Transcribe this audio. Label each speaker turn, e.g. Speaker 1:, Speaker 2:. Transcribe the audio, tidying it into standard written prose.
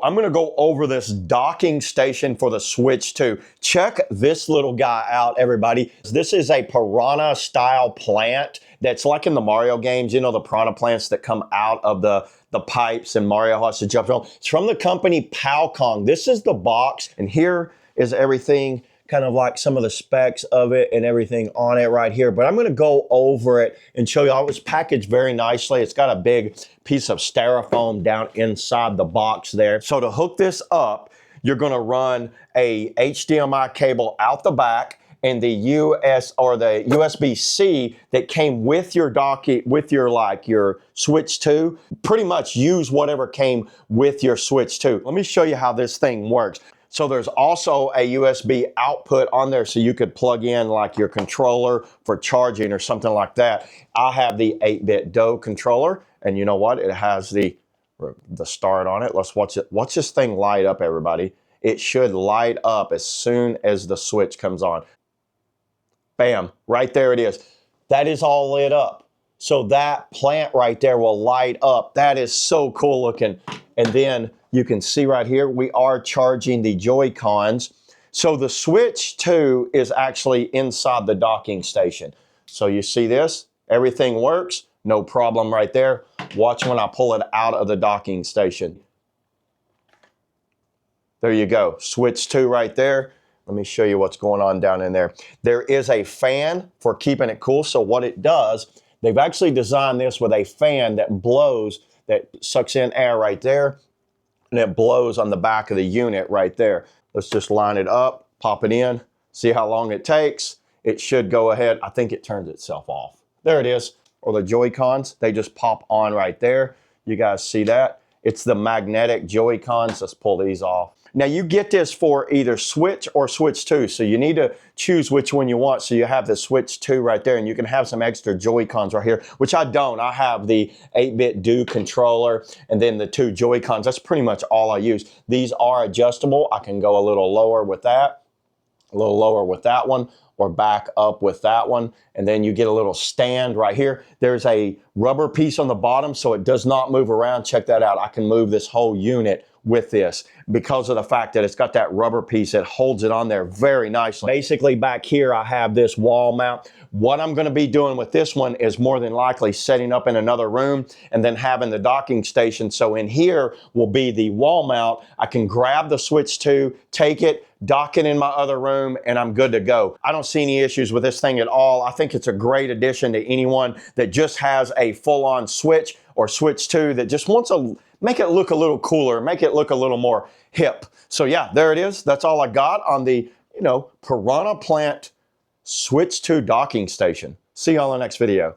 Speaker 1: I'm gonna go over this docking station for the Switch 2. Check this little guy out, everybody. This is a Piranha style plant that's like in the Mario games, you know, the Piranha plants that come out of the pipes and Mario has to jump on. It's from the company Palcong. This is the box, and here is everything, kind of like some of the specs of it and everything on it right here. But I'm going to go over it and show you how it was packaged very nicely. It's got a big piece of styrofoam down inside the box there. So to hook this up, you're going to run a HDMI cable out the back, and the USB-C that came with your with your Switch 2. Pretty much use whatever came with your Switch 2. Let me show you how this thing works. So there's also a USB output on there, so you could plug in like your controller for charging or something like that. I have the 8-bit DO controller, and you know what? It has the start on it. Let's watch it. Watch this thing light up, everybody. It should light up as soon as the switch comes on. Bam, right there it is. That is all lit up. So that plant right there will light up. That is so cool looking. And then you can see right here, we are charging the Joy-Cons. So the Switch 2 is actually inside the docking station. So you see this, everything works, no problem right there. Watch when I pull it out of the docking station. There you go, Switch 2 right there. Let me show you what's going on down in there. There is a fan for keeping it cool. So what it does, they've actually designed this with a fan that blows, that sucks in air right there, and it blows on the back of the unit right there. Let's just line it up, pop it in, see how long it takes. It should go ahead. I think it turns itself off. There it is. Or the Joy-Cons, they just pop on right there. You guys see that? It's the magnetic Joy-Cons. Let's pull these off. Now you get this for either Switch or Switch 2, so you need to choose which one you want. So you have the Switch 2 right there, and you can have some extra Joy-Cons right here, which I don't. I have the 8-bit DO controller and then the 2 Joy-Cons. That's pretty much all I use. These are adjustable. I can go a little lower with that, a little lower with that one, or back up with that one. And then you get a little stand right here. There's a rubber piece on the bottom, so it does not move around. Check that out. I can move this whole unit with this because of the fact that it's got that rubber piece that holds it on there very nicely. Basically back here I have this wall mount. What I'm going to be doing with this one is more than likely setting up in another room and then having the docking station. So in here will be the wall mount. I can grab the Switch 2, take it, dock it in my other room, and I'm good to go. I don't see any issues with this thing at all. I think it's a great addition to anyone that just has a full-on Switch or Switch 2 that just wants to make it look a little cooler, make it look a little more hip. So yeah, there it is. That's all I got on the, Piranha Plant Switch 2 docking station. See you on the next video.